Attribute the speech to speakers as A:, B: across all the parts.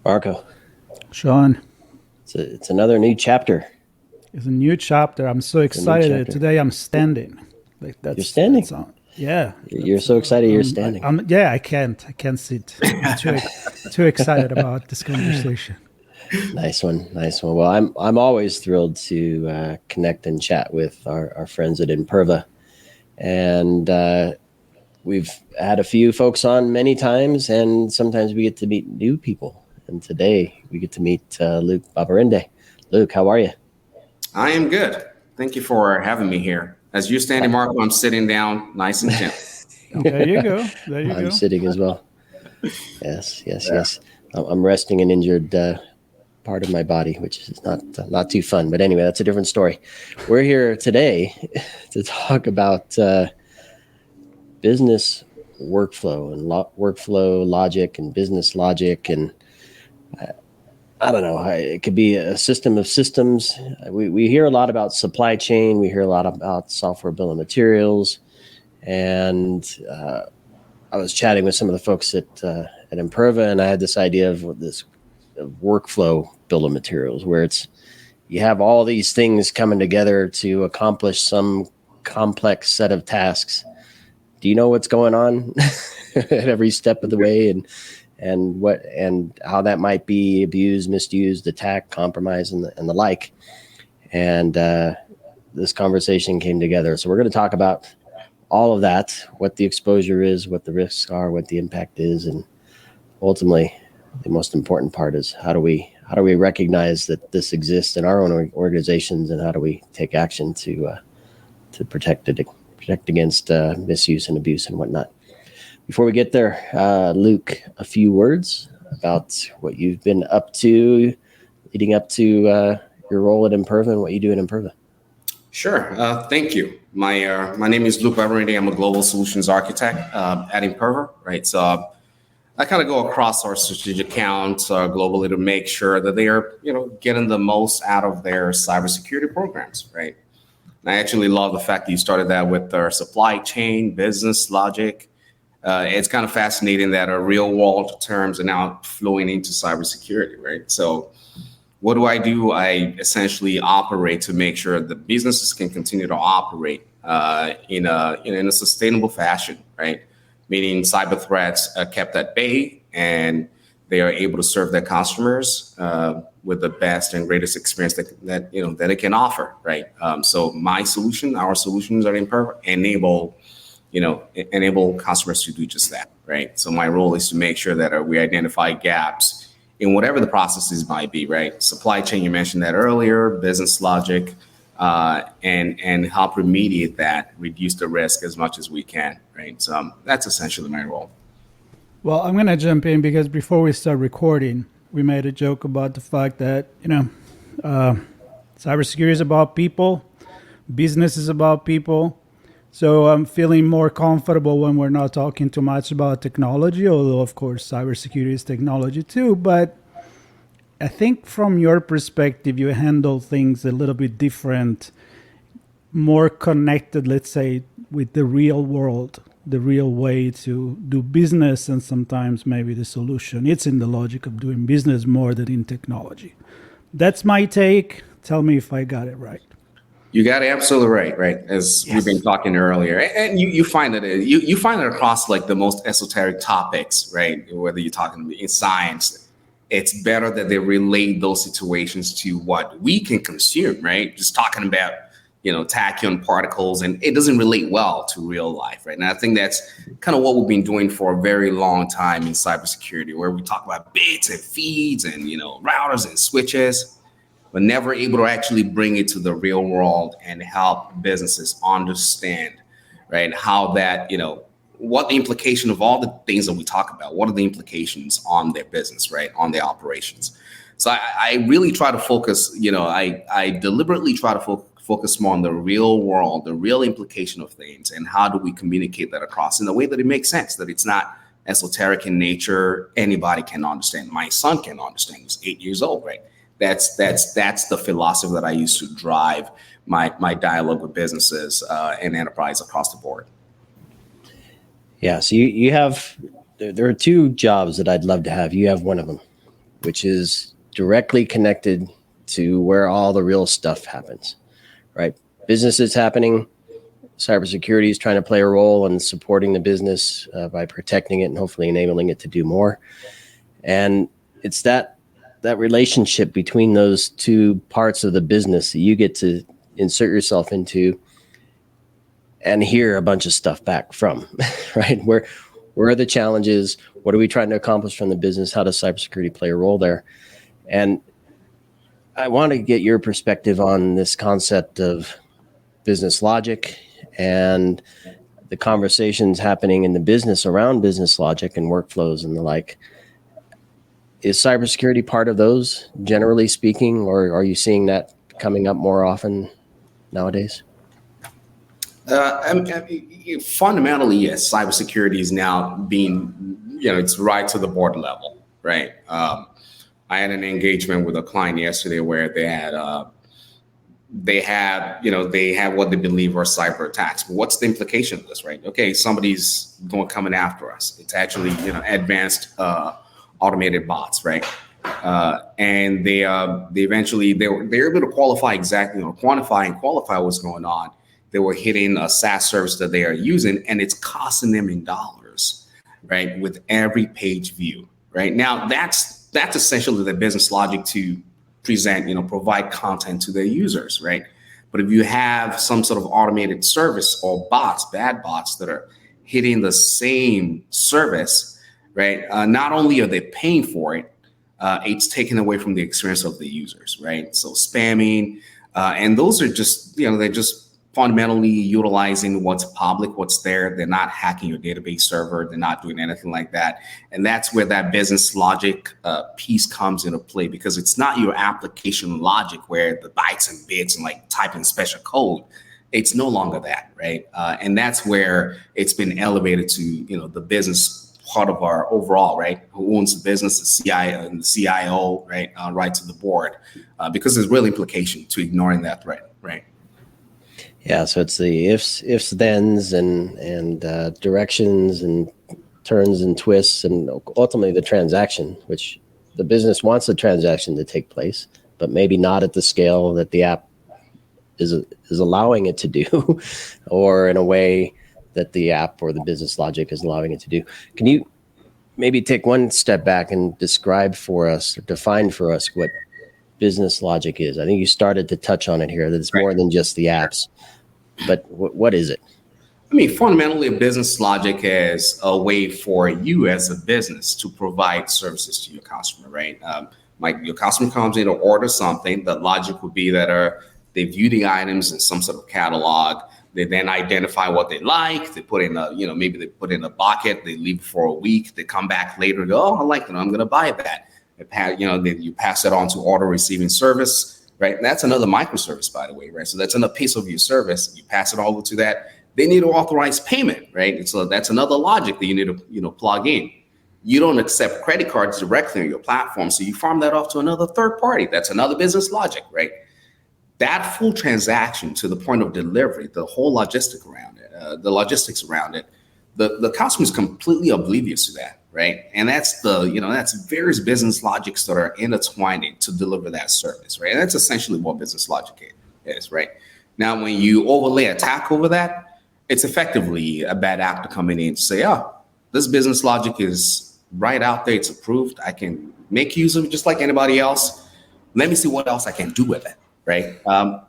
A: Marco,
B: Sean,
A: it's another new chapter.
B: it's a new chapter. I'm so
A: It's a new
B: excited that
A: chapter.
B: today I'm standing. Like
A: You're
B: that's
A: standing.
B: yeah.
A: You're so excited you're standing.
B: Yeah. I can't sit. I'm too excited about this conversation.
A: Nice one. Nice one. Well, I'm always thrilled to connect and chat with our friends at Imperva. And we've had a few folks on many times, and sometimes we get to meet new people. And today we get to meet Luke Babarinde. Luke, how are you?
C: I am good. Thank you for having me here. As you're standing, Marco, I'm sitting down nice and gentle.
B: There you go. There you
A: I'm
B: go.
A: sitting as well. Yes, yes, yes. I'm resting an injured part of my body, which is not too fun. But anyway, that's a different story. We're here today to talk about business workflow and workflow logic and business logic. And I don't know, it could be a system of systems. We hear a lot about supply chain. We hear a lot about software bill of materials. And I was chatting with some of the folks at Imperva, and I had this idea of this workflow bill of materials where it's you have all these things coming together to accomplish some complex set of tasks. Do you know what's going on at every step of the way, and how that might be abused, misused, attacked, compromised, and the like? And this conversation came together, so we're going to talk about all of that, what the exposure is, what the risks are, what the impact is, and ultimately the most important part is how do we recognize that this exists in our own organizations, and how do we take action to protect against misuse and abuse and whatnot. Before we get there, Luke, a few words about what you've been up to leading up to your role at Imperva and what you do at Imperva.
C: Sure. Thank you. My name is Luke Babarinde. I'm a global solutions architect at Imperva, right? So I kind of go across our strategic accounts globally to make sure that they are, getting the most out of their cybersecurity programs, right? And I actually love the fact that you started that with our supply chain, business logic. It's kind of fascinating that our real world terms are now flowing into cybersecurity, right? So what do? I essentially operate to make sure that businesses can continue to operate in a sustainable fashion, right? Meaning cyber threats are kept at bay and they are able to serve their customers with the best and greatest experience that it can offer, right? So our solutions are enable customers to do just that, right? So my role is to make sure that we identify gaps in whatever the processes might be, right? Supply chain, you mentioned that earlier, business logic, and help remediate that, reduce the risk as much as we can, right? So that's essentially my role.
B: Well, I'm gonna jump in because before we start recording, we made a joke about the fact that cybersecurity is about people, business is about people. So I'm feeling more comfortable when we're not talking too much about technology, although of course cybersecurity is technology too. But I think from your perspective, you handle things a little bit different, more connected, let's say, with the real world, the real way to do business, and sometimes maybe the solution. It's in the logic of doing business more than in technology. That's my take. Tell me if I got it right.
C: You got it absolutely right? As
B: Yes.
C: we've been talking earlier, and you find that you find it across like the most esoteric topics, right? Whether you're talking in science, it's better that they relate those situations to what we can consume, right? Just talking about tachyon particles, and it doesn't relate well to real life, right? And I think that's kind of what we've been doing for a very long time in cybersecurity, where we talk about bits and feeds and routers and switches, but never able to actually bring it to the real world and help businesses understand, right, how that, what the implication of all the things that we talk about, what are the implications on their business, right, on their operations. So I really try to focus, I deliberately try to focus more on the real world, the real implication of things, and how do we communicate that across in a way that it makes sense, that it's not esoteric in nature, anybody can understand. My son can understand, he's 8 years old, right? That's the philosophy that I use to drive my dialogue with businesses and enterprise across the board.
A: Yeah, so you have there are two jobs that I'd love to have. You have one of them. which is directly connected to where all the real stuff happens, right? Business is happening. Cybersecurity is trying to play a role in supporting the business by protecting it and hopefully enabling it to do more. And it's that relationship between those two parts of the business that you get to insert yourself into and hear a bunch of stuff back from, right? Where are the challenges? What are we trying to accomplish from the business? How does cybersecurity play a role there? And I want to get your perspective on this concept of business logic and the conversations happening in the business around business logic and workflows and the like. Is cybersecurity part of those, generally speaking, or are you seeing that coming up more often nowadays?
C: Fundamentally, yes, cybersecurity is now being, it's right to the board level, right? I had an engagement with a client yesterday where they have what they believe are cyber attacks. But what's the implication of this, right? Okay, somebody's coming after us. It's actually, advanced automated bots, right? And they're able to quantify and qualify what's going on. They were hitting a SaaS service that they are using, and it's costing them in dollars, right? With every page view, right? Now that's essentially the business logic to provide content to their users, right? But if you have some sort of automated service or bad bots that are hitting the same service, right? Not only are they paying for it, it's taken away from the experience of the users, right? So spamming, and those are just, they're just fundamentally utilizing what's public, what's there. They're not hacking your database server. They're not doing anything like that. And that's where that business logic piece comes into play, because it's not your application logic where the bytes and bits and like typing special code. It's no longer that, right? And that's where it's been elevated to, the business part of our overall, right? Who owns the business, the CIO and the CIO, right? Right to the board, because there's real implication to ignoring that threat, right?
A: Yeah, so it's the ifs, thens, and directions and turns and twists, and ultimately the transaction, which the business wants the transaction to take place, but maybe not at the scale that the app is allowing it to do, or in a way that the app or the business logic is allowing it to do. Can you maybe take one step back and describe for us, or define for us, what business logic is? I think you started to touch on it here, that it's more than just the apps. But what is it?
C: I mean, fundamentally, a business logic is a way for you as a business to provide services to your customer, right? Like your customer comes in to order something. The logic would be that they view the items in some sort of catalog. They then identify what they like. They put in maybe they put in a bucket. They leave for a week. They come back later and go, oh, I like it. I'm going to buy that. You pass it on to order receiving service. Right. And that's another microservice, by the way. Right. So that's another piece of your service. You pass it over to that. They need to authorize payment. Right. And so that's another logic that you need to, plug in. You don't accept credit cards directly on your platform. So you farm that off to another third party. That's another business logic. Right. That full transaction to the point of delivery, the whole logistics around it, the customer is completely oblivious to that. Right. And that's that's various business logics that are intertwining to deliver that service. Right. And that's essentially what business logic is. Right. Now, when you overlay attack over that, it's effectively a bad actor coming in to say, oh, this business logic is right out there. It's approved. I can make use of it just like anybody else. Let me see what else I can do with it. Right.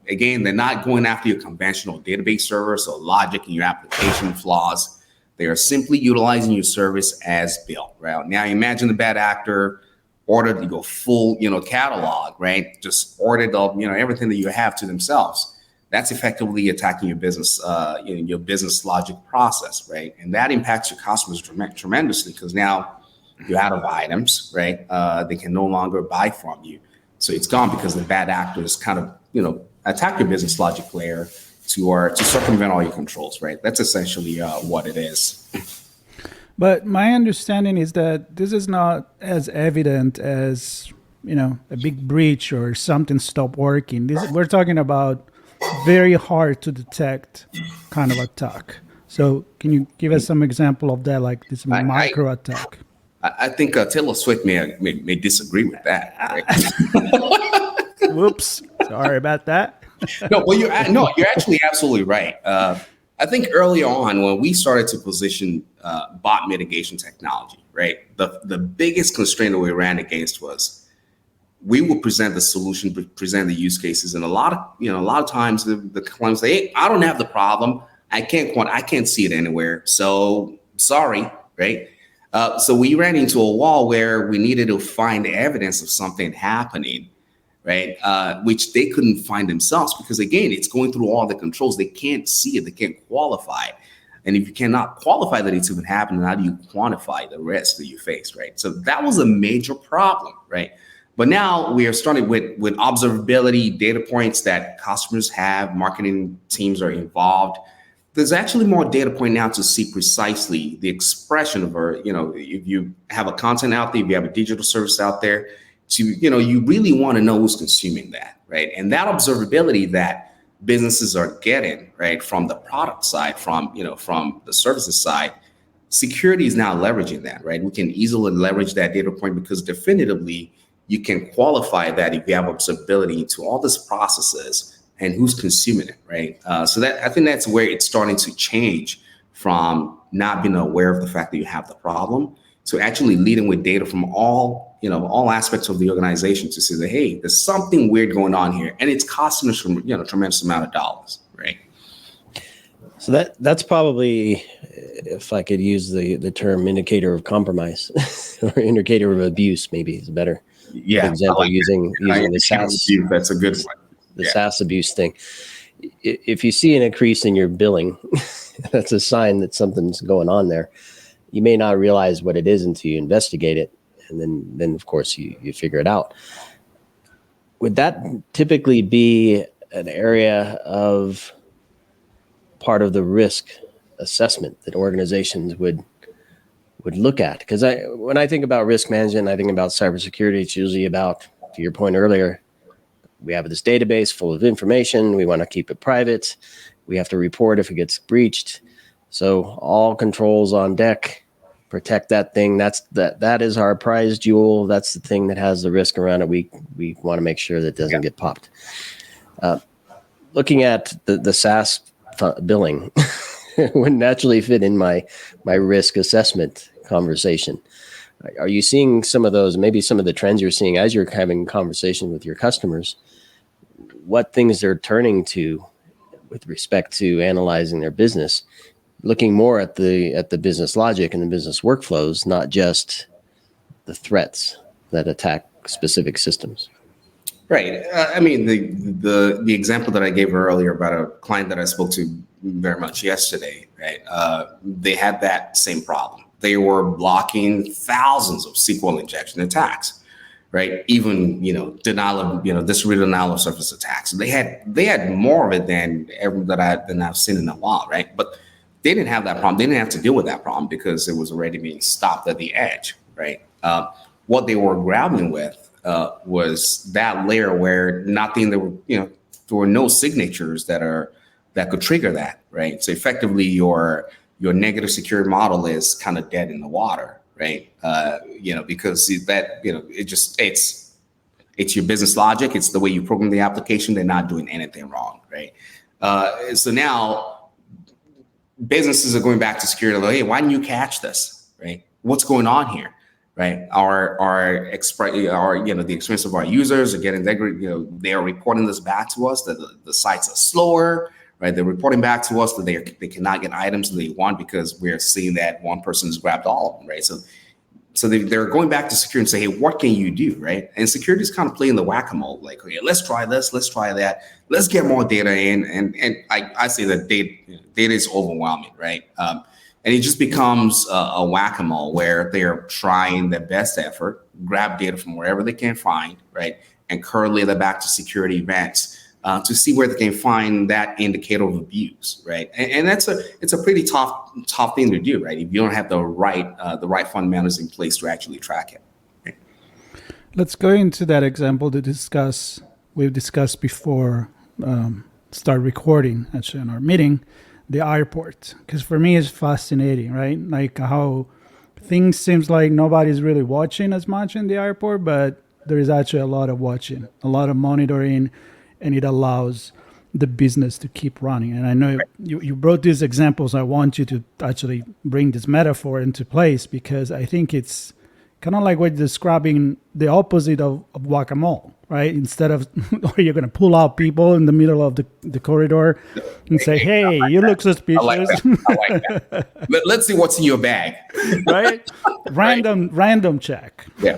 C: Again, they're not going after your conventional database servers or logic and your application flaws. They are simply utilizing your service as built, right? Now imagine the bad actor ordered your full, catalog, right? Just ordered everything that you have to themselves. That's effectively attacking your business, your business logic process, right? And that impacts your customers tremendously, because now you're out of items, right? They can no longer buy from you. So it's gone because the bad actors kind of, attack your business logic layer to circumvent all your controls, right? That's essentially what it is.
B: But my understanding is that this is not as evident as, a big breach or something stopped working. We're talking about very hard to detect kind of attack. So can you give us some example of that, like this micro attack?
C: I think Taylor Swift may disagree with that. Right?
B: Whoops. Sorry about that.
C: No, well, you're actually absolutely right. I think early on when we started to position bot mitigation technology, right, the biggest constraint that we ran against was we would present the solution, present the use cases, and a lot of times the clients say, "Hey, I don't have the problem. I can't see it anywhere. So sorry," right? So we ran into a wall where we needed to find evidence of something happening, right? Which they couldn't find themselves because, again, it's going through all the controls. They can't see it. They can't qualify it. And if you cannot qualify that it's even happening, how do you quantify the risk that you face, right? So that was a major problem, right? But now we are starting with observability, data points that customers have, marketing teams are involved. There's actually more data point now to see precisely the expression of if you have a content out there, if you have a digital service out there, you really want to know who's consuming that, right? And that observability that businesses are getting, right, from the product side, from the services side, security is now leveraging that, right? We can easily leverage that data point because definitively you can qualify that if you have observability into all these processes and who's consuming it, right? So that I think that's where it's starting to change from not being aware of the fact that you have the problem to actually leading with data from all aspects of the organization to say that, hey, there's something weird going on here, and it's costing us tremendous amount of dollars, right?
A: So that's probably, if I could use the term indicator of compromise or indicator of abuse, maybe is better.
C: Yeah,
A: for example, using the SaaS.
C: That's a good one.
A: The SaaS abuse thing. If you see an increase in your billing, that's a sign that something's going on there. You may not realize what it is until you investigate it, and then of course you figure it out. Would that typically be an area of part of the risk assessment that organizations would look at? Because when I think about risk management, I think about cybersecurity. It's usually about, to your point earlier, we have this database full of information. We want to keep it private. We have to report if it gets breached. So all controls on deck, protect that thing. That is our prize jewel. That's the thing that has the risk around it. We want to make sure that it doesn't get popped. Looking at the SaaS billing would naturally fit in my risk assessment conversation. Are you seeing some of those, maybe some of the trends you're seeing as you're having conversation with your customers, what things they're turning to with respect to analyzing their business, looking more at the business logic and the business workflows, not just the threats that attack specific systems?
C: Right. I mean, the example that I gave earlier about a client that I spoke to very much yesterday, right? They had that same problem. They were blocking thousands of SQL injection attacks, right? Even distributed denial of service attacks. They had more of it than I've seen in a while, right? But they didn't have that problem. They didn't have to deal with that problem because it was already being stopped at the edge, right? What they were grappling with was that layer where there were no signatures that could trigger that, right? So effectively, your negative security model is kind of dead in the water, right? Because it's your business logic. It's the way you program the application. They're not doing anything wrong, right? So now businesses are going back to security. Like, hey, why didn't you catch this, right? What's going on here, right? The experience of our users are getting degraded. They are reporting this back to us that the sites are slower. Right, they're reporting back to us that they cannot get items that they want because we're seeing that one person has grabbed all of them, right? So they're going back to security and say, hey, what can you do, right? And security is kind of playing the whack-a-mole, like, okay, let's try this, let's try that, let's get more data in, and I say that data is overwhelming, right? And it just becomes a whack-a-mole where they're trying their best effort, grab data from wherever they can find, right, and correlate that back to security events. To see where they can find that indicator of abuse, right? And it's a pretty tough thing to do, right? If you don't have the right fundamentals in place to actually track it. Right?
B: Let's go into that example we've discussed before, start recording actually in our meeting, the airport. Because for me it's fascinating, right? Like how things seems like nobody's really watching as much in the airport, but there is actually a lot of watching, a lot of monitoring, and it allows the business to keep running. And I know you brought these examples. I want you to actually bring this metaphor into place, because I think it's kind of like what you're describing, the opposite of whack-a-mole, right? Instead of, or you're going to pull out people in the middle of the corridor and say, hey, you look suspicious.
C: I like that. Let's see what's in your bag.
B: Right? Random check.
C: Yeah.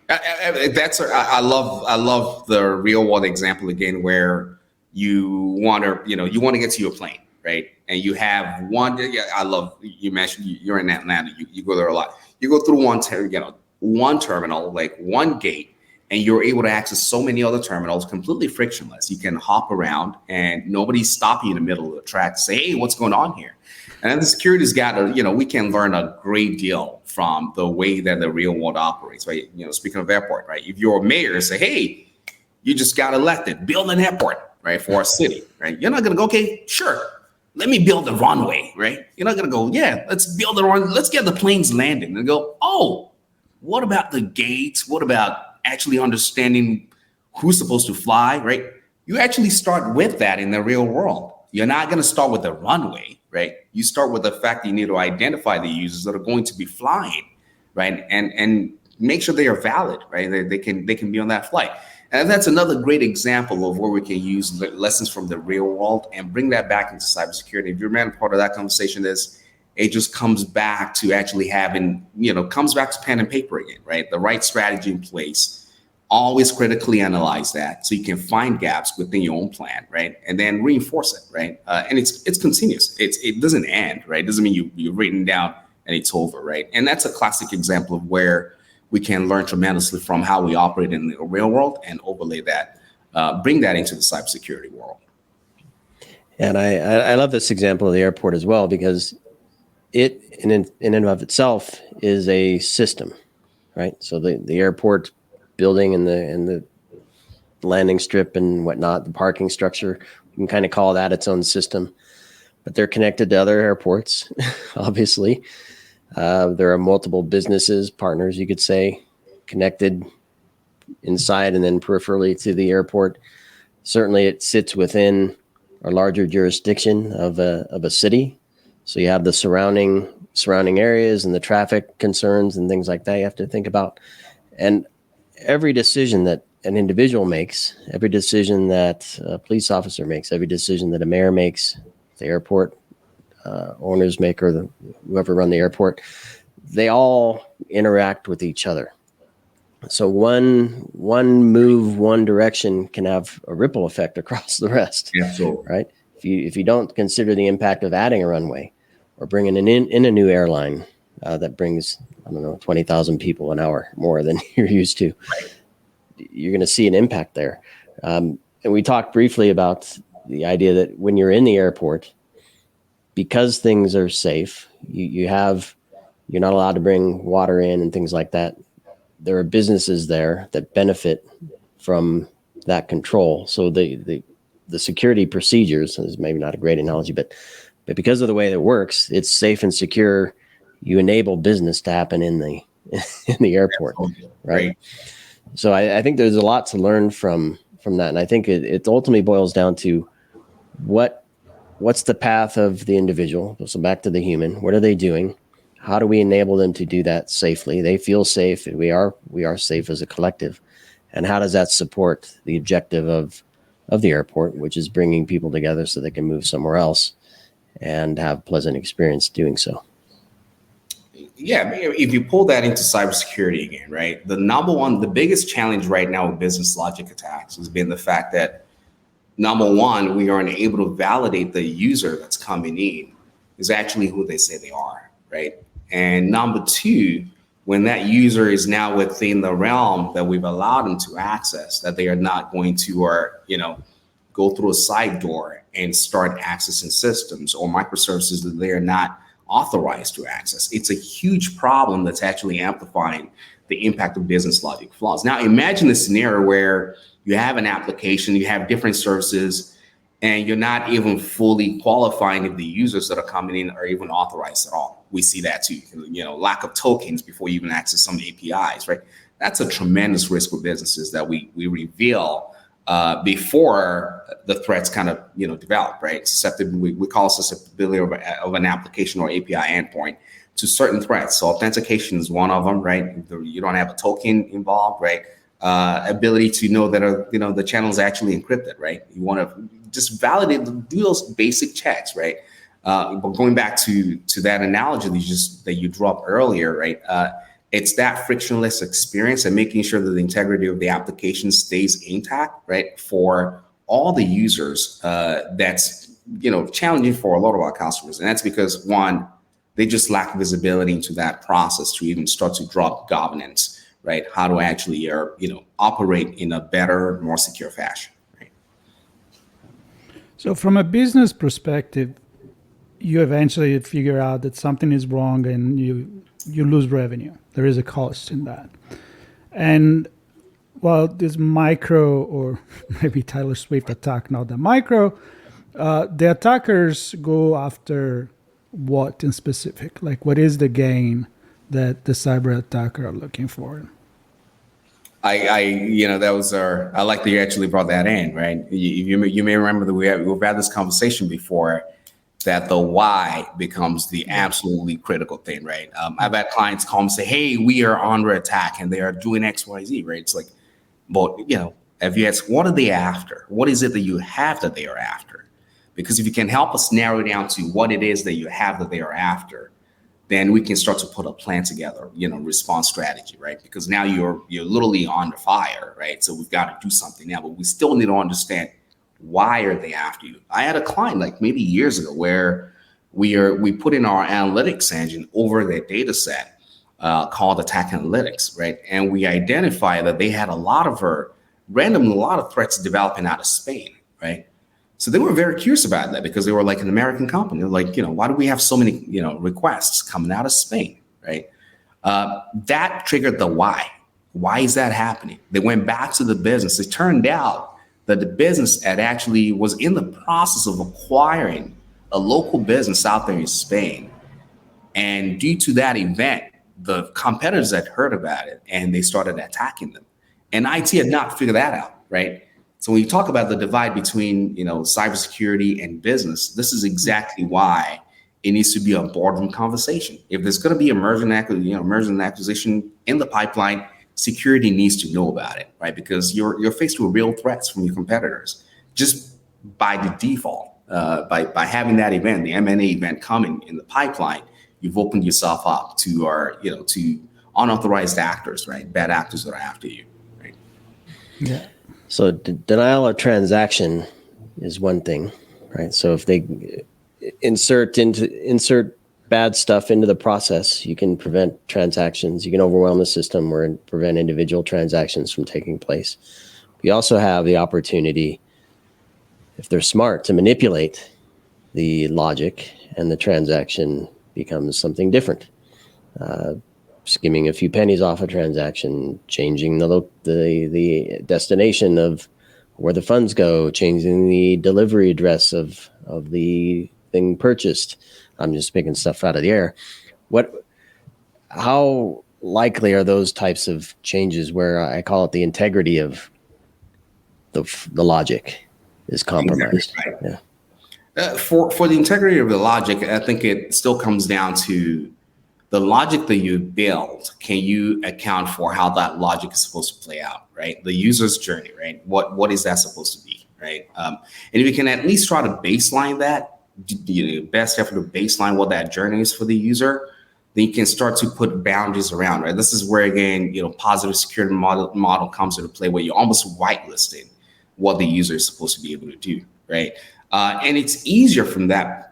C: I love the real world example again, where you want to get to your plane, right? And you have one. I love, you mentioned you're in Atlanta. You go there a lot. You go through one terminal, like one gate, and you're able to access so many other terminals completely frictionless. You can hop around, and nobody's stopping you in the middle of the track to say, "Hey, what's going on here?" And then the security's got we can learn a great deal from the way that the real world operates, right? Speaking of airport, right? If you're a mayor, say, "Hey, you just got elected, build an airport, right, for our city," right? You're not gonna go, "Okay, sure, let me build the runway," right? You're not gonna go, "Yeah, let's build the runway, let's get the planes landing," and go, "Oh, what about the gates? What about actually understanding who's supposed to fly," right? You actually start with that in the real world. You're not going to start with the runway, right? You start with the fact that you need to identify the users that are going to be flying, right? And make sure they are valid, right? They can be on that flight. And that's another great example of where we can use lessons from the real world and bring that back into cybersecurity. If you remember, part of that conversation is it just comes back to actually having, comes back to pen and paper again, right? The right strategy in place. Always critically analyze that so you can find gaps within your own plan, right? And then reinforce it, right? And it's continuous. It doesn't end, right? It doesn't mean you've written down and it's over, right? And that's a classic example of where we can learn tremendously from how we operate in the real world and overlay that, bring that into the cybersecurity world.
A: And I love this example of the airport as well, because it in and of itself is a system, right? So the airport building and the landing strip and whatnot, the parking structure, you can kind of call that its own system, but they're connected to other airports, obviously. There are multiple businesses, partners, you could say, connected inside and then peripherally to the airport. Certainly it sits within a larger jurisdiction of a city. So you have the surrounding areas and the traffic concerns and things like that you have to think about. And every decision that an individual makes, every decision that a police officer makes, every decision that a mayor makes, the airport owners make, or whoever run the airport, they all interact with each other. So one move, one direction can have a ripple effect across the rest.
C: Absolutely.
A: Right? If you don't consider the impact of adding a runway or bringing in a new airline that brings, 20,000 people an hour more than you're used to,
C: Right.
A: You're going to see an impact there. And we talked briefly about the idea that when you're in the airport, because things are safe, you're not allowed to bring water in and things like that. There are businesses there that benefit from that control. So the security procedures is maybe not a great analogy, but because of the way that it works, it's safe and secure. You enable business to happen in the airport, right? So I think there's a lot to learn from that, and I think it ultimately boils down to what's the path of the individual. So back to the human. What are they doing? How do we enable them to do that safely? They feel safe, and we are safe as a collective. And how does that support the objective of the airport, which is bringing people together so they can move somewhere else and have a pleasant experience doing so?
C: Yeah, if you pull that into cybersecurity again, right? The biggest challenge right now with business logic attacks has been the fact that, number one, we aren't able to validate the user that's coming in is actually who they say they are, right? And number two, when that user is now within the realm that we've allowed them to access, that they are not going to, go through a side door and start accessing systems or microservices that they are not authorized to access. It's a huge problem that's actually amplifying the impact of business logic flaws. Now, imagine a scenario where you have an application, you have different services, and you're not even fully qualifying if the users that are coming in are even authorized at all. We see that too. Lack of tokens before you even access some APIs, right? That's a tremendous risk for businesses that we reveal before the threats kind of develop, right? Susceptibility, we call susceptibility of an application or API endpoint to certain threats. So authentication is one of them, right? You don't have a token involved, right? Ability to know that the channel is actually encrypted, right? You want to just validate, do those basic checks, right? But going back to that analogy that you dropped earlier, right? It's that frictionless experience and making sure that the integrity of the application stays intact, right? For all the users, that's challenging for a lot of our customers, and that's because one, they just lack visibility into that process to even start to drop governance, right? How to actually operate in a better, more secure fashion, right?
B: So from a business perspective, you eventually figure out that something is wrong and you lose revenue. There is a cost in that. And while this micro, or maybe Taylor Swift attack, not the micro, the attackers go after what in specific? Like, what is the gain that the cyber attacker are looking for?
C: I like that you actually brought that in, right? You may remember that we've had this conversation before, that the why becomes the absolutely critical thing, right? I've had clients call and say, hey, we are under attack and they are doing X, Y, Z, right? It's like, but if you ask, what are they after? What is it that you have that they are after? Because if you can help us narrow down to what it is that you have that they are after, then we can start to put a plan together, response strategy, right? Because now you're literally under fire, right? So we've got to do something now, but we still need to understand, why are they after you? I had a client like maybe years ago where we put in our analytics engine over their data set called Attack Analytics, right? And we identified that they had a lot of threats developing out of Spain, right? So they were very curious about that because they were like an American company. They're like, why do we have so many, requests coming out of Spain, right? That triggered the why. Why is that happening? They went back to the business. It turned out that the business actually was in the process of acquiring a local business out there in Spain. And due to that event, the competitors had heard about it and they started attacking them. And IT had not figured that out, right? So when you talk about the divide between, cybersecurity and business, this is exactly why it needs to be a boardroom conversation. If there's going to be a merger and acquisition in the pipeline, security needs to know about it, right? Because you're faced with real threats from your competitors just by the default. By having that event, the M&A event coming in the pipeline, you've opened yourself up to unauthorized actors, right? Bad actors that are after you, right?
B: Yeah.
A: So denial of transaction is one thing, right? So if they insert bad stuff into the process, you can prevent transactions. You can overwhelm the system or prevent individual transactions from taking place. You also have the opportunity, if they're smart, to manipulate the logic, and the transaction becomes something different. Skimming a few pennies off a transaction, changing the destination of where the funds go, changing the delivery address of the thing purchased. I'm just making stuff out of the air. How likely are those types of changes where I call it the integrity of the logic is compromised?
C: Exactly right. Yeah. For the integrity of the logic, I think it still comes down to the logic that you build. Can you account for how that logic is supposed to play out, right? The user's journey, right? What is that supposed to be, right? And if you can at least try to baseline that, the best effort to baseline what that journey is for the user, then you can start to put boundaries around, right? This is where, again, positive security model comes into play, where you're almost whitelisting what the user is supposed to be able to do, right? And it's easier from that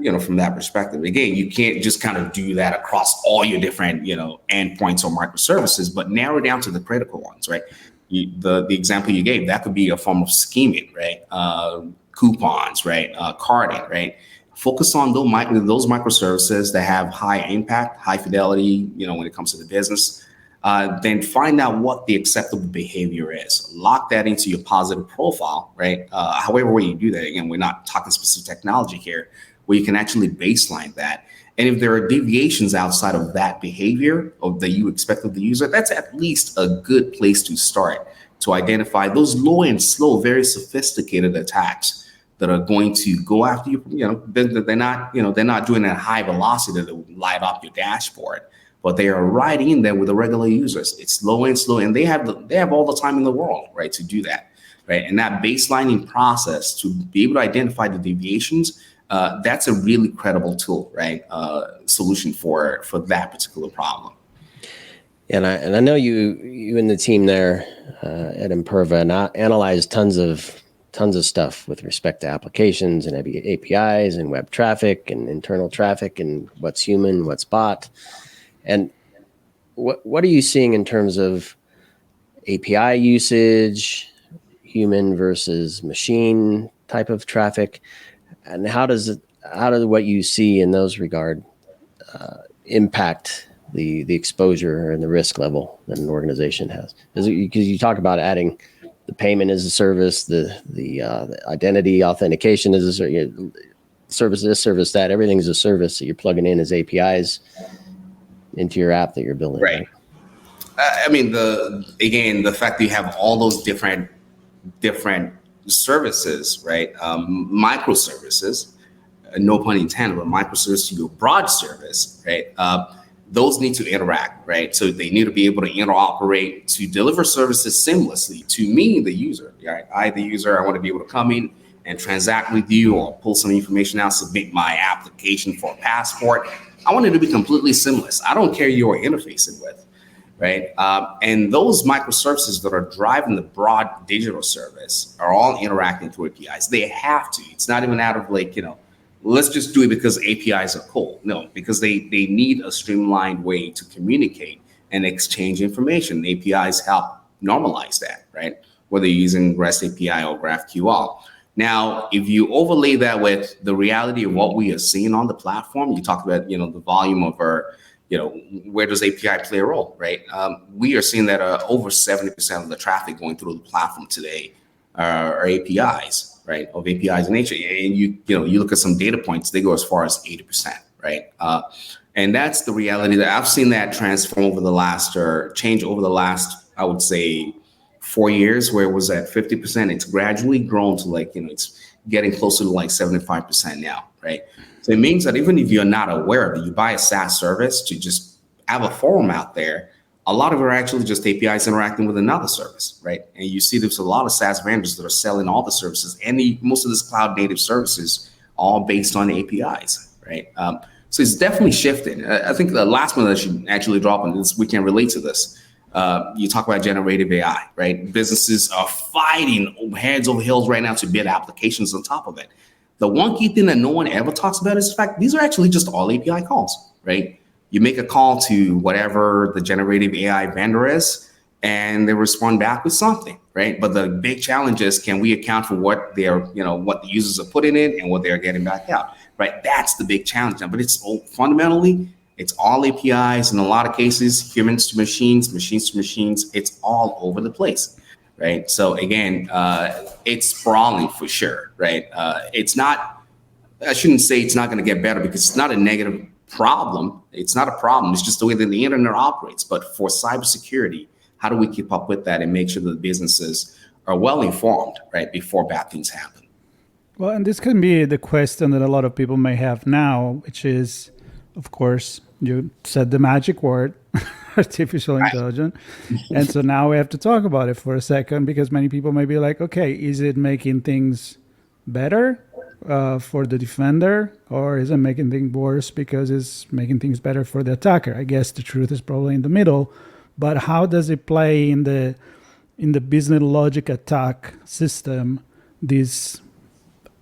C: perspective. Again, you can't just kind of do that across all your different, endpoints or microservices, but narrow down to the critical ones, right? The example you gave, that could be a form of scheming, right? Coupons, right? Carding, right? Focus on those microservices that have high impact, high fidelity, when it comes to the business. then find out what the acceptable behavior is. Lock that into your positive profile, right? However way you do that, again, we're not talking specific technology here, where you can actually baseline that. And if there are deviations outside of that behavior or that you expect of the user, that's at least a good place to start to identify those low and slow, very sophisticated attacks that are going to go after you. They're not doing it at high velocity that will light up your dashboard, but they are right in there with the regular users. It's low and slow, and they have all the time in the world, right, to do that, right? And that baselining process to be able to identify the deviations, that's a really credible tool, right? Solution for that particular problem.
A: And I know you and the team there at Imperva analyze tons of stuff with respect to applications and APIs and web traffic and internal traffic and what's human, what's bot. And what are you seeing in terms of API usage, human versus machine type of traffic? And how does what you see in those regard impact the exposure and the risk level that an organization has? Because you talk about adding the payment as a service, the identity authentication as a service, this service, that, everything's a service that you're plugging in as APIs into your app that you're building.
C: Right. I mean, the fact that you have all those different services, right? Microservices, no pun intended, but microservice to your broad service, right? Those need to interact, right? So they need to be able to interoperate to deliver services seamlessly to me, the user, right? The user, I want to be able to come in and transact with you or pull some information out, submit my application for a passport. I want it to be completely seamless. I don't care who you're interfacing with, right? And those microservices that are driving the broad digital service are all interacting through APIs. They have to. It's not even out of let's just do it because APIs are cool. No, because they need a streamlined way to communicate and exchange information. APIs help normalize that, right? Whether you're using REST API or GraphQL. Now, if you overlay that with the reality of what we are seeing on the platform, you talked about, the volume of our, where does API play a role, right? We are seeing that over 70% of the traffic going through the platform today are APIs, right? Of APIs in nature. And you look at some data points, they go as far as 80%, right? And that's the reality that I've seen that transform change over the last, I would say, 4 years, where it was at 50%. It's gradually grown to it's getting closer to 75% now, right? So it means that even if you're not aware of it, you buy a SaaS service to just have a forum out there, a lot of it are actually just APIs interacting with another service, right? And you see there's a lot of SaaS vendors that are selling all the services, and most of this cloud native services all based on APIs, right? So it's definitely shifted. I think the last one that I should actually drop on this, we can relate to this. You talk about generative AI, right? Businesses are fighting heads over heels right now to build applications on top of it. The one key thing that no one ever talks about is the fact these are actually just all API calls, right? You make a call to whatever the generative AI vendor is, and they respond back with something, right? But the big challenge is, can we account for what what the users are putting in and what they are getting back out, right? That's the big challenge. But fundamentally, it's all APIs in a lot of cases, humans to machines, machines to machines. It's all over the place, right? So again, it's sprawling for sure, right? It's not, I shouldn't say it's not going to get better, because it's not a negative problem. It's not a problem. It's just the way that the internet operates. But for cybersecurity, how do we keep up with that and make sure that the businesses are well informed, right, before bad things happen?
B: Well, and this can be the question that a lot of people may have now, which is, of course, you said the magic word, artificial intelligence. And so now we have to talk about it for a second, because many people may be like, okay, is it making things better for the defender, or is it making things worse because it's making things better for the attacker? I guess the truth is probably in the middle. But how does it play in the business logic attack system, this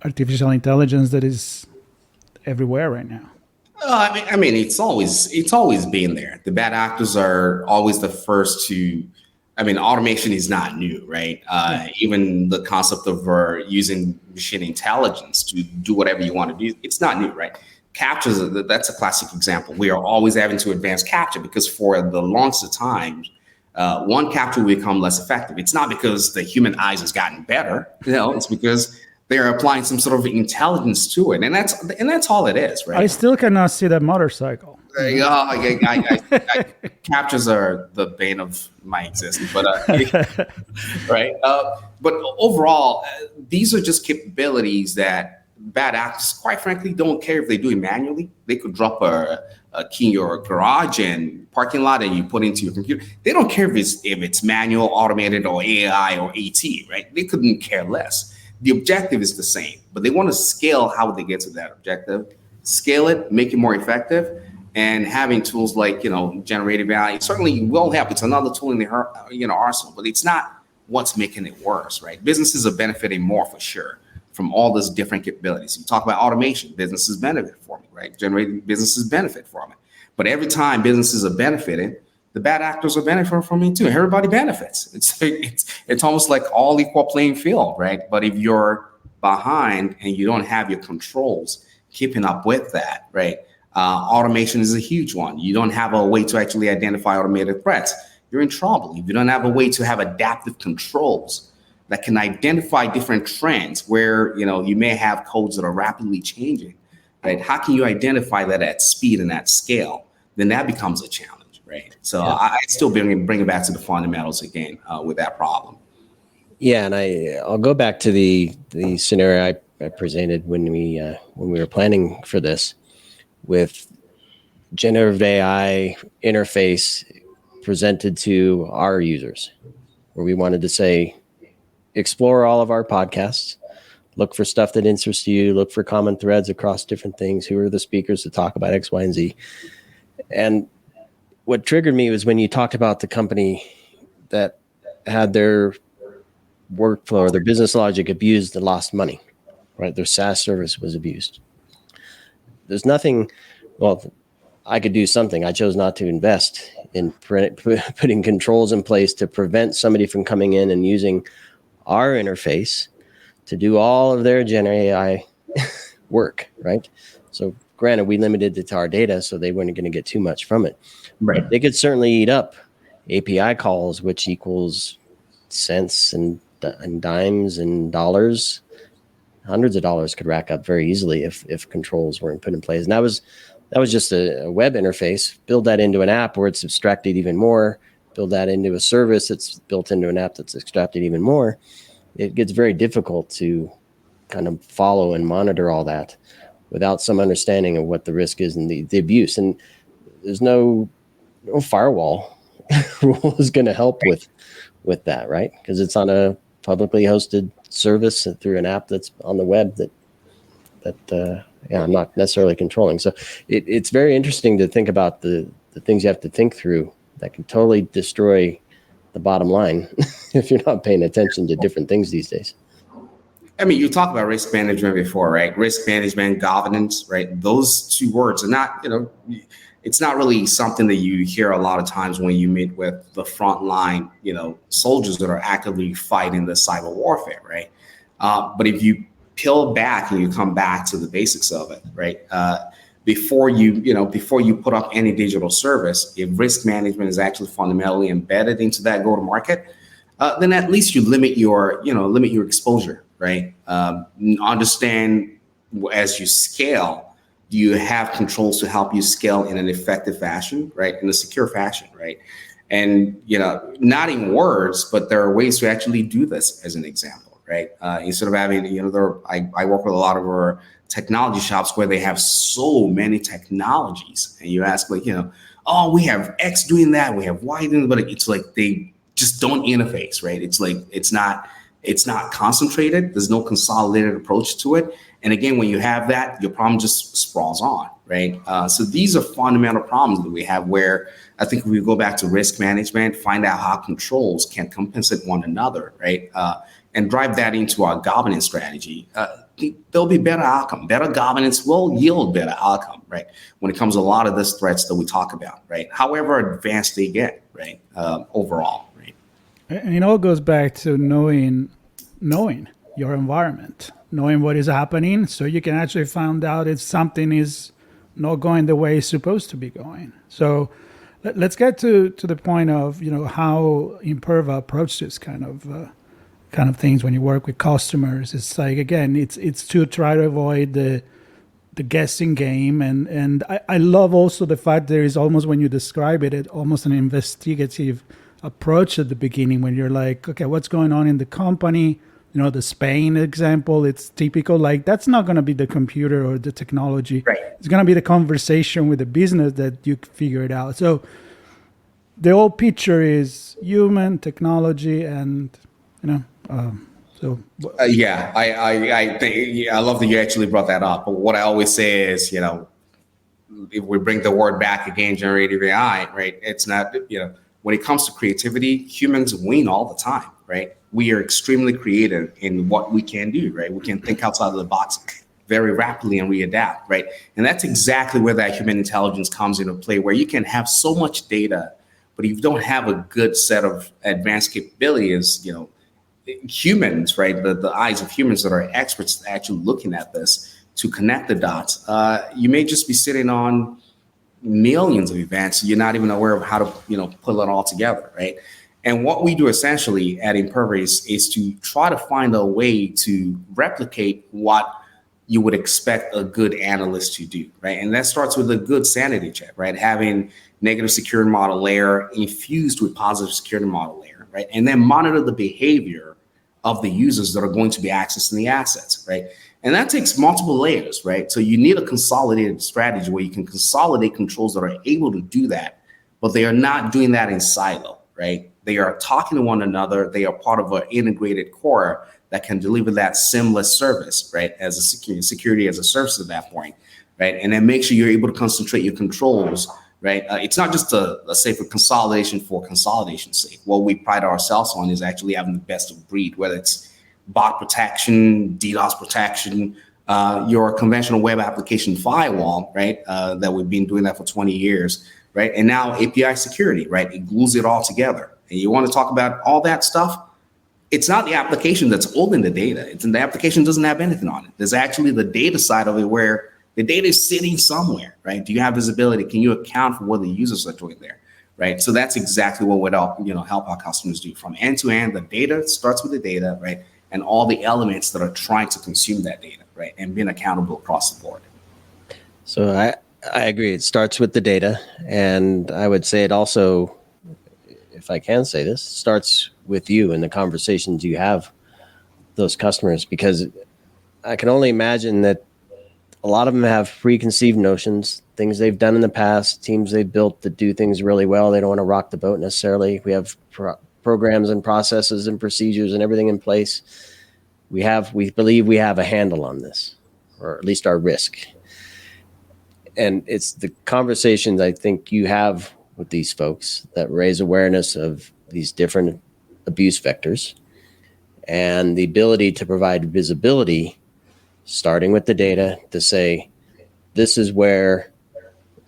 B: artificial intelligence that is everywhere right now?
C: I mean, it's always been there. The bad actors are always the first to. I mean, automation is not new, right? Even the concept of using machine intelligence to do whatever you want to do, it's not new, right? Captures, that's a classic example. We are always having to advance capture because for the longest of time, one capture will become less effective. It's not because the human eyes has gotten better, it's because they're applying some sort of intelligence to it, and that's all it is, right?
B: I still cannot see that motorcycle.
C: Captures are the bane of my existence, but right. But overall, these are just capabilities that bad actors, quite frankly, don't care if they do it manually. They could drop a key in your garage and parking lot and you put into your computer. They don't care if it's manual, automated, or AI or AT, right? They couldn't care less. The objective is the same, but they want to scale how they get to that objective, scale it, make it more effective, and having tools like, generative AI certainly will help. It's another tool in the arsenal, but it's not what's making it worse, right? Businesses are benefiting more for sure from all those different capabilities. You talk about automation, businesses benefit from it, right? Generating businesses benefit from it. But every time businesses are benefiting, the bad actors are benefiting from it too. Everybody benefits. It's almost like all equal playing field, right? But if you're behind and you don't have your controls keeping up with that, right? Automation is a huge one. You don't have a way to actually identify automated threats, you're in trouble. If you don't have a way to have adaptive controls that can identify different trends where, you may have codes that are rapidly changing, right? How can you identify that at speed and at scale? Then that becomes a challenge, right? So yeah. I still bring it back to the fundamentals again with that problem.
A: Yeah, and I'll go back to the scenario I presented when we were planning for this, with generative AI interface presented to our users, where we wanted to say, explore all of our podcasts, look for stuff that interests you, look for common threads across different things. Who are the speakers that talk about X, Y, and Z? And what triggered me was when you talked about the company that had their workflow or their business logic abused and lost money, right? Their SaaS service was abused. There's nothing, well, I could do something. I chose not to invest in putting controls in place to prevent somebody from coming in and using our interface to do all of their Gen AI work, right? So granted, we limited it to our data, so they weren't going to get too much from it.
C: Right.
A: They could certainly eat up API calls, which equals cents and dimes and dollars. Hundreds of dollars could rack up very easily if controls weren't put in place. And that was just a web interface. Build that into an app where it's abstracted even more. Build that into a service that's built into an app that's extracted even more. It gets very difficult to kind of follow and monitor all that without some understanding of what the risk is and the abuse. And there's no firewall rule is going to help with that, right? Because it's on a publicly hosted service through an app that's on the web that I'm not necessarily controlling. So it's very interesting to think about the things you have to think through that can totally destroy the bottom line if you're not paying attention to different things these days.
C: I mean, you talked about risk management before, right? Risk management, governance, right? Those two words are not, it's not really something that you hear a lot of times when you meet with the frontline, soldiers that are actively fighting the cyber warfare, right? But if you peel back and you come back to the basics of it, right? Before you put up any digital service, if risk management is actually fundamentally embedded into that go-to-market, then at least you limit your exposure, right? Understand as you scale, do you have controls to help you scale in an effective fashion, right? In a secure fashion, right? And, not in words, but there are ways to actually do this as an example, right? Instead of having, I work with a lot of our technology shops where they have so many technologies, and you ask like, oh, we have X doing that, we have Y doing that, but it's like they just don't interface, right? It's like it's not concentrated. There's no consolidated approach to it. And again, when you have that, your problem just sprawls on, right? So these are fundamental problems that we have where I think if we go back to risk management, find out how controls can compensate one another, right? And drive that into our governance strategy, there'll be better outcome. Better governance will yield better outcome, right? When it comes to a lot of these threats that we talk about, right? However advanced they get, right? Overall, right?
B: And it all goes back to knowing your environment, knowing what is happening, so you can actually find out if something is not going the way it's supposed to be going. So let's get to the point of how Imperva approached this kind of things when you work with customers. It's like, again, it's to try to avoid the guessing game, and I love also the fact there is almost, when you describe it, almost an investigative approach at the beginning, when you're like, okay, what's going on in the company? The Spain example, it's typical. Like, that's not going to be the computer or the technology.
C: Right.
B: It's going to be the conversation with the business that you figure it out. So the whole picture is human, technology, and
C: yeah, I think, yeah, I love that you actually brought that up. But what I always say is, if we bring the word back again, generative AI, right? It's not, when it comes to creativity, humans win all the time, right? We are extremely creative in what we can do, right? We can think outside of the box very rapidly and readapt, right? And that's exactly where that human intelligence comes into play, where you can have so much data, but if you don't have a good set of advanced capabilities, humans, right? The eyes of humans that are experts actually looking at this to connect the dots. You may just be sitting on millions of events. You're not even aware of how to, pull it all together, right? And what we do essentially at Imperva is to try to find a way to replicate what you would expect a good analyst to do, right? And that starts with a good sanity check, right? Having negative security model layer infused with positive security model layer, right? And then monitor the behavior of the users that are going to be accessing the assets, right? And that takes multiple layers, right? So you need a consolidated strategy where you can consolidate controls that are able to do that, but they are not doing that in silo, right? They are talking to one another. They are part of an integrated core that can deliver that seamless service, right? As a security as a service at that point, right? And then make sure you're able to concentrate your controls, right? It's not just a safer consolidation for consolidation's sake. What we pride ourselves on is actually having the best of breed, whether it's bot protection, DDoS protection, your conventional web application firewall, right? That we've been doing that for 20 years, right? And now API security, right? It glues it all together. And you want to talk about all that stuff? It's not the application that's holding the data. The application doesn't have anything on it. There's actually the data side of it where the data is sitting somewhere, right? Do you have visibility? Can you account for what the users are doing there, right? So that's exactly what would help our customers do. From end to end, the data starts with the data, right? And all the elements that are trying to consume that data, right? And being accountable across the board.
A: So I agree. It starts with the data. And I would say it also, if I can say this, starts with you and the conversations you have with those customers, because I can only imagine that a lot of them have preconceived notions, things they've done in the past, teams they've built that do things really well. They don't want to rock the boat necessarily. We have programs and processes and procedures and everything in place. We believe we have a handle on this, or at least our risk. And it's the conversations I think you have with these folks that raise awareness of these different abuse vectors and the ability to provide visibility, starting with the data, to say, this is where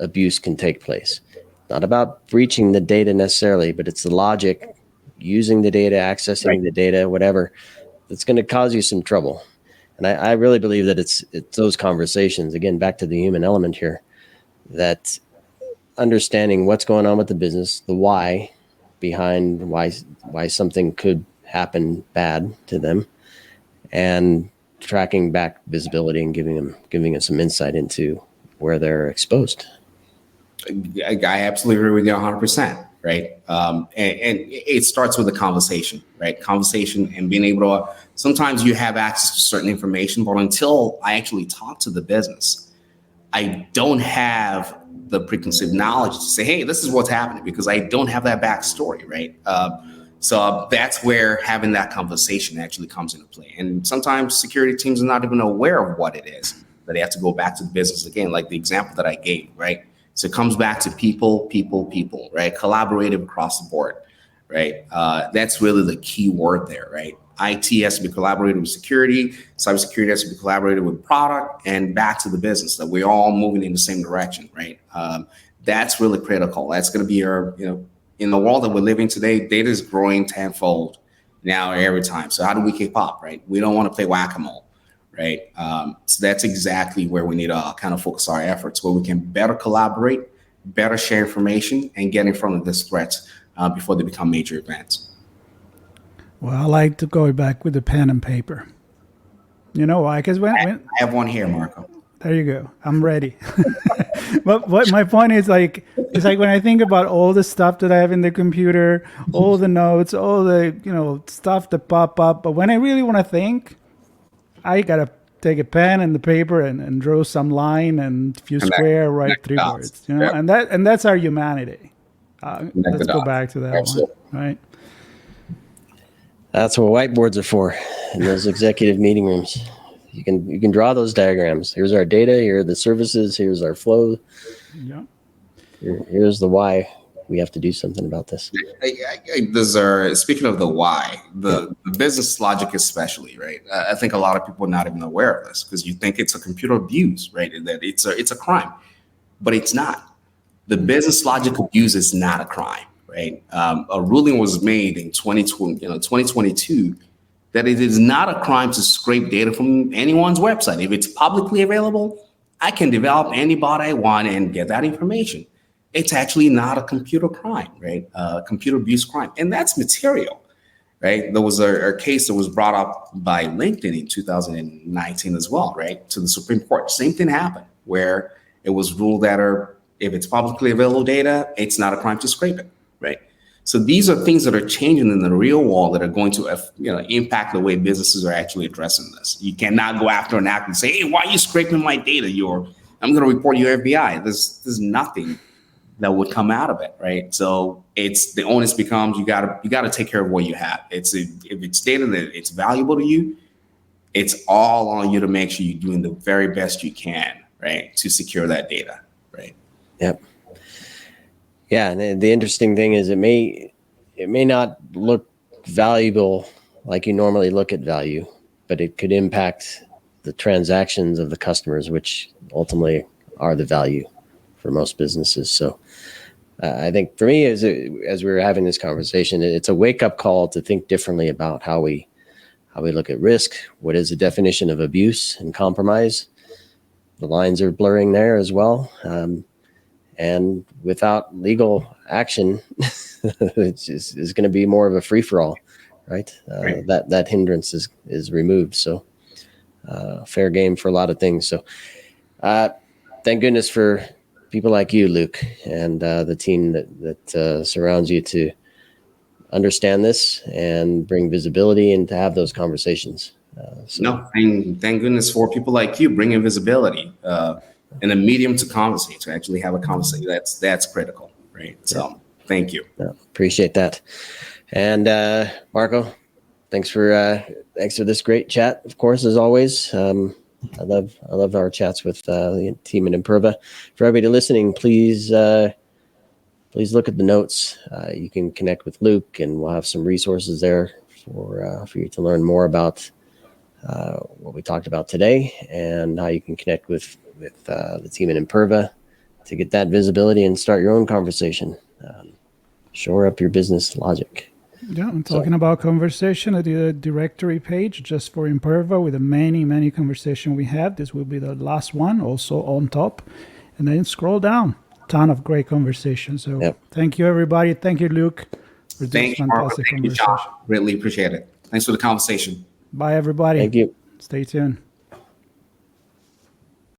A: abuse can take place. Not about breaching the data necessarily, but it's the logic, using the data, accessing the data, whatever, that's going to cause you some trouble. And I really believe that it's those conversations, again, back to the human element here, that understanding what's going on with the business, the why behind why something could happen bad to them, and tracking back visibility and giving them some insight into where they're exposed.
C: I absolutely agree with you 100%, right? And it starts with a conversation, right? Conversation and being able to, sometimes you have access to certain information, but until I actually talk to the business, I don't have the preconceived knowledge to say, hey, this is what's happening, because I don't have that backstory, right? So that's where having that conversation actually comes into play. And sometimes security teams are not even aware of what it is, but they have to go back to the business again, like the example that I gave, right? So it comes back to people, right? Collaborative across the board, right? That's really the key word there, right? IT has to be collaborated with security, cybersecurity has to be collaborated with product, and back to the business, that we're all moving in the same direction, right? That's really critical. That's going to be our, in the world that we're living today, data is growing tenfold now every time. So how do we keep up, right? We don't want to play whack-a-mole, right? So that's exactly where we need to kind of focus our efforts, where we can better collaborate, better share information, and get in front of these threats before they become major events.
B: Well, I like to go back with the pen and paper. You know why? Because when
C: I have one here, Marco.
B: there you go, I'm ready. But what my point is, like, it's like when I think about all the stuff that I have in the computer, all the notes, all the stuff that pop up. But when I really want to think, I gotta take a pen and the paper and draw some line and few square, write three
C: dots.
B: words.
C: Yep.
B: And that's our humanity. Let's go
C: dots.
B: back to that
C: Absolutely.
B: one, right?
A: That's what whiteboards are for in those executive meeting rooms. You can draw those diagrams. Here's our data. Here are the services. Here's our flow.
B: Yeah.
A: Here's the why we have to do something about this.
C: Speaking of the why, the business logic especially, right? I think a lot of people are not even aware of this because you think it's a computer abuse, right? That it's a crime, but it's not. The business logic abuse is not a crime, right? A ruling was made in 2022 that it is not a crime to scrape data from anyone's website. If it's publicly available, I can develop any bot I want and get that information. It's actually not a computer crime, right? Computer abuse crime. And that's material, right? There was a case that was brought up by LinkedIn in 2019 as well, right? To the Supreme Court. Same thing happened where it was ruled that if it's publicly available data, it's not a crime to scrape it, right? So these are things that are changing in the real world that are going to impact the way businesses are actually addressing this. You cannot go after an act and say, hey, why are you scraping my data? I'm going to report you FBI. There's nothing that would come out of it, right? So it's the onus becomes you gotta take care of what you have. If it's data that it's valuable to you, it's all on you to make sure you're doing the very best you can, right, to secure that data, right?
A: Yep. Yeah, and the interesting thing is it may not look valuable like you normally look at value, but it could impact the transactions of the customers, which ultimately are the value for most businesses. So I think for me, as we were having this conversation, it's a wake-up call to think differently about how we look at risk. What is the definition of abuse and compromise? The lines are blurring there as well. And without legal action, it's going to be more of a free-for-all, right?
C: Right.
A: That hindrance is removed. So fair game for a lot of things. So thank goodness for people like you, Luke, and the team that surrounds you to understand this and bring visibility and to have those conversations.
C: Thank goodness for people like you bringing visibility and a medium to conversate, to actually have a conversation. That's critical, right? So thank you.
A: Appreciate that. And Marco, thanks for this great chat. Of course, as always, I love our chats with the team at Imperva. For everybody listening, please look at the notes. You can connect with Luke, and we'll have some resources there for you to learn more about what we talked about today and how you can connect with the team at Imperva to get that visibility and start your own conversation. Shore up your business logic.
B: Yeah, I'm talking about conversation at the directory page just for Imperva with the many conversation we have. This will be the last one, also on top. And then scroll down. Ton of great conversation. So Thank you, everybody. Thank you, Luke, for this fantastic conversation.
C: Thank you, John. Really appreciate it. Thanks for the conversation.
B: Bye, everybody.
A: Thank you.
B: Stay tuned.